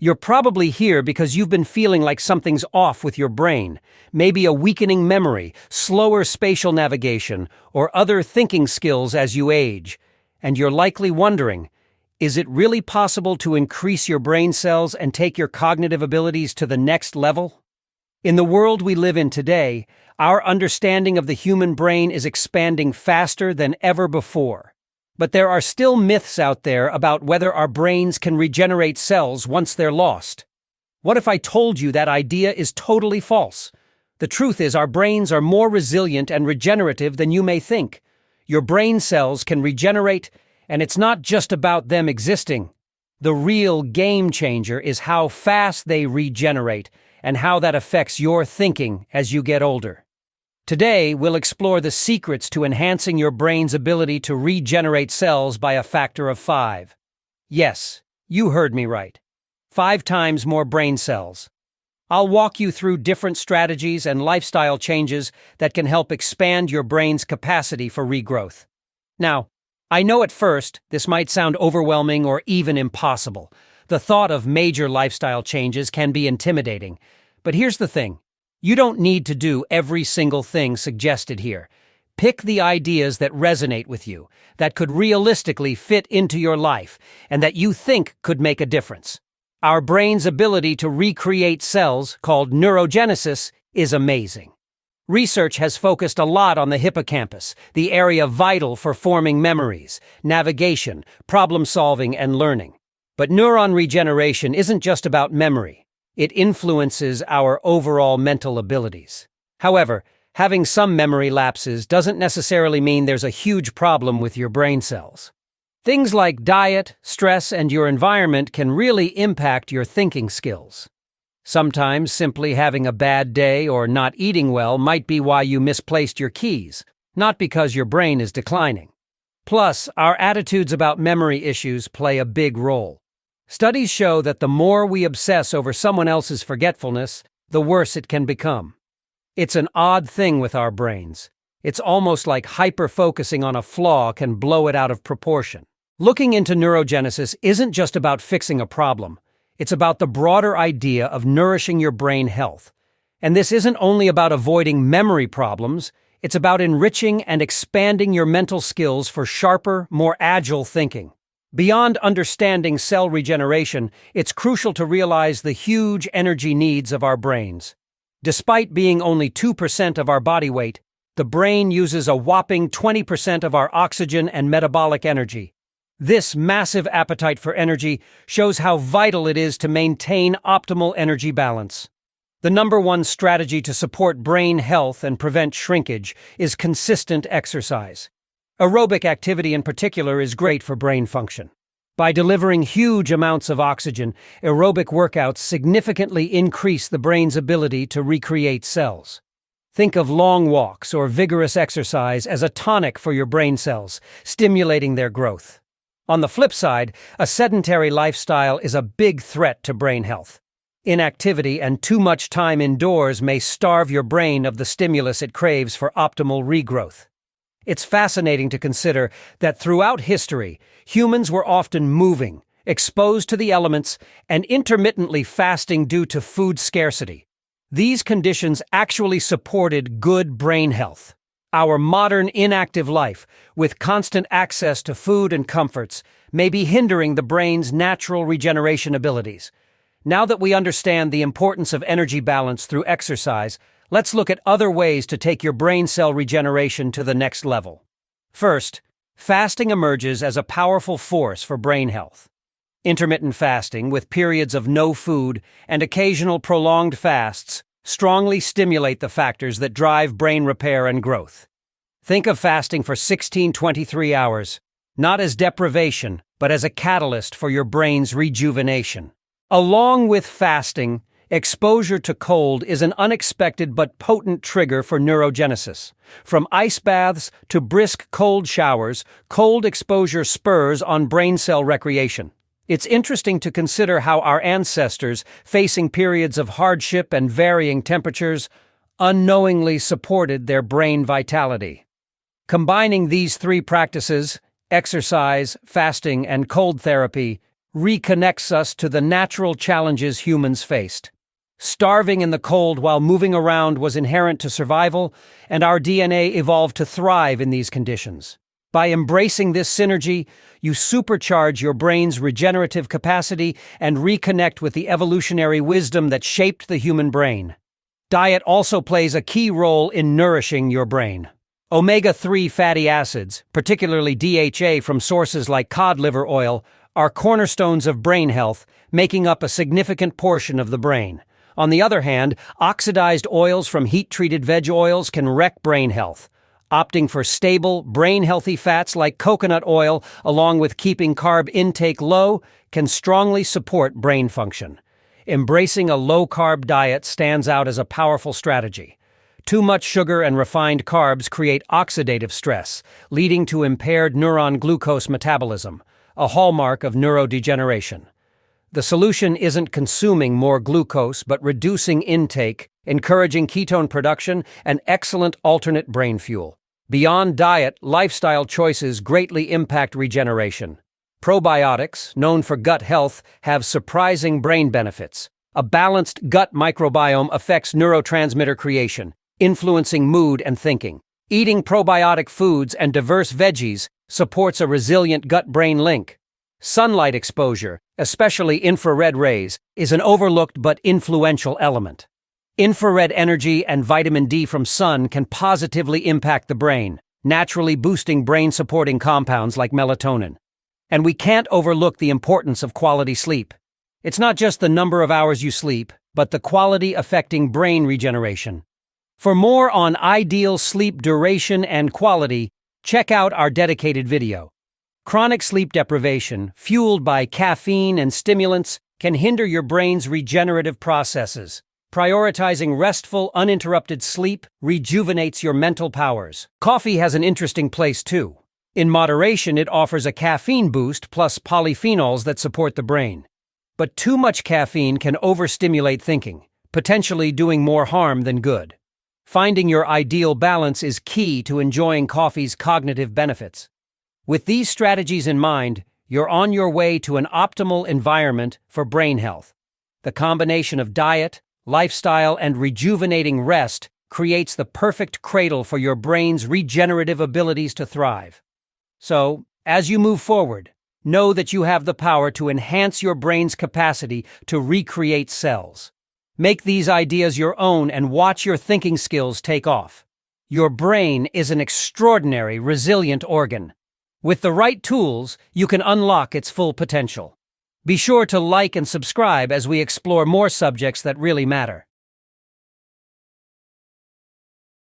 You're probably here because you've been feeling like something's off with your brain, maybe a weakening memory, slower spatial navigation, or other thinking skills as you age. And you're likely wondering, is it really possible to increase your brain cells and take your cognitive abilities to the next level? In the world we live in today, our understanding of the human brain is expanding faster than ever before. But there are still myths out there about whether our brains can regenerate cells once they're lost. What if I told you that idea is totally false? The truth is our brains are more resilient and regenerative than you may think. Your brain cells can regenerate, and it's not just about them existing. The real game changer is how fast they regenerate and how that affects your thinking as you get older. Today, we'll explore the secrets to enhancing your brain's ability to regenerate cells by a factor of 5. Yes, you heard me right. 5 times more brain cells. I'll walk you through different strategies and lifestyle changes that can help expand your brain's capacity for regrowth. Now, I know at first this might sound overwhelming or even impossible. The thought of major lifestyle changes can be intimidating. But here's the thing. You don't need to do every single thing suggested here. Pick the ideas that resonate with you, that could realistically fit into your life, and that you think could make a difference. Our brain's ability to recreate cells, called neurogenesis, is amazing. Research has focused a lot on the hippocampus, the area vital for forming memories, navigation, problem-solving, and learning. But neuron regeneration isn't just about memory. It influences our overall mental abilities. However, having some memory lapses doesn't necessarily mean there's a huge problem with your brain cells. Things like diet, stress, and your environment can really impact your thinking skills. Sometimes simply having a bad day or not eating well might be why you misplaced your keys, not because your brain is declining. Plus, our attitudes about memory issues play a big role. Studies show that the more we obsess over someone else's forgetfulness, the worse it can become. It's an odd thing with our brains. It's almost like hyper-focusing on a flaw can blow it out of proportion. Looking into neurogenesis isn't just about fixing a problem. It's about the broader idea of nourishing your brain health. And this isn't only about avoiding memory problems, it's about enriching and expanding your mental skills for sharper, more agile thinking. Beyond understanding cell regeneration, it's crucial to realize the huge energy needs of our brains. Despite being only 2% of our body weight, the brain uses a whopping 20% of our oxygen and metabolic energy. This massive appetite for energy shows how vital it is to maintain optimal energy balance. The number one strategy to support brain health and prevent shrinkage is consistent exercise. Aerobic activity in particular is great for brain function. By delivering huge amounts of oxygen, aerobic workouts significantly increase the brain's ability to recreate cells. Think of long walks or vigorous exercise as a tonic for your brain cells, stimulating their growth. On the flip side, a sedentary lifestyle is a big threat to brain health. Inactivity and too much time indoors may starve your brain of the stimulus it craves for optimal regrowth. It's fascinating to consider that throughout history, humans were often moving, exposed to the elements, and intermittently fasting due to food scarcity. These conditions actually supported good brain health. Our modern inactive life, with constant access to food and comforts, may be hindering the brain's natural regeneration abilities. Now that we understand the importance of energy balance through exercise, let's look at other ways to take your brain cell regeneration to the next level. First, fasting emerges as a powerful force for brain health. Intermittent fasting, with periods of no food and occasional prolonged fasts, strongly stimulate the factors that drive brain repair and growth. Think of fasting for 16-23 hours, not as deprivation, but as a catalyst for your brain's rejuvenation. Along with fasting, exposure to cold is an unexpected but potent trigger for neurogenesis. From ice baths to brisk cold showers, cold exposure spurs on brain cell recreation. It's interesting to consider how our ancestors, facing periods of hardship and varying temperatures, unknowingly supported their brain vitality. Combining these three practices, exercise, fasting, and cold therapy, reconnects us to the natural challenges humans faced. Starving in the cold while moving around was inherent to survival, and our DNA evolved to thrive in these conditions. By embracing this synergy, you supercharge your brain's regenerative capacity and reconnect with the evolutionary wisdom that shaped the human brain. Diet also plays a key role in nourishing your brain. Omega-3 fatty acids, particularly DHA from sources like cod liver oil, are cornerstones of brain health, making up a significant portion of the brain. On the other hand, oxidized oils from heat-treated veg oils can wreck brain health. Opting for stable, brain-healthy fats like coconut oil, along with keeping carb intake low, can strongly support brain function. Embracing a low-carb diet stands out as a powerful strategy. Too much sugar and refined carbs create oxidative stress, leading to impaired neuron glucose metabolism, a hallmark of neurodegeneration. The solution isn't consuming more glucose, but reducing intake, encouraging ketone production, and excellent alternate brain fuel. Beyond diet, lifestyle choices greatly impact regeneration. Probiotics, known for gut health, have surprising brain benefits. A balanced gut microbiome affects neurotransmitter creation, influencing mood and thinking. Eating probiotic foods and diverse veggies supports a resilient gut-brain link. Sunlight exposure, especially infrared rays, is an overlooked but influential element. Infrared energy and vitamin D from sun can positively impact the brain, naturally boosting brain-supporting compounds like melatonin. And we can't overlook the importance of quality sleep. It's not just the number of hours you sleep, but the quality affecting brain regeneration. For more on ideal sleep duration and quality, check out our dedicated video. Chronic sleep deprivation, fueled by caffeine and stimulants, can hinder your brain's regenerative processes. Prioritizing restful, uninterrupted sleep rejuvenates your mental powers. Coffee has an interesting place too. In moderation, it offers a caffeine boost plus polyphenols that support the brain. But too much caffeine can overstimulate thinking, potentially doing more harm than good. Finding your ideal balance is key to enjoying coffee's cognitive benefits. With these strategies in mind, you're on your way to an optimal environment for brain health. The combination of diet, lifestyle, and rejuvenating rest creates the perfect cradle for your brain's regenerative abilities to thrive. So, as you move forward, know that you have the power to enhance your brain's capacity to recreate cells. Make these ideas your own and watch your thinking skills take off. Your brain is an extraordinary, resilient organ. With the right tools, you can unlock its full potential. Be sure to like and subscribe as we explore more subjects that really matter.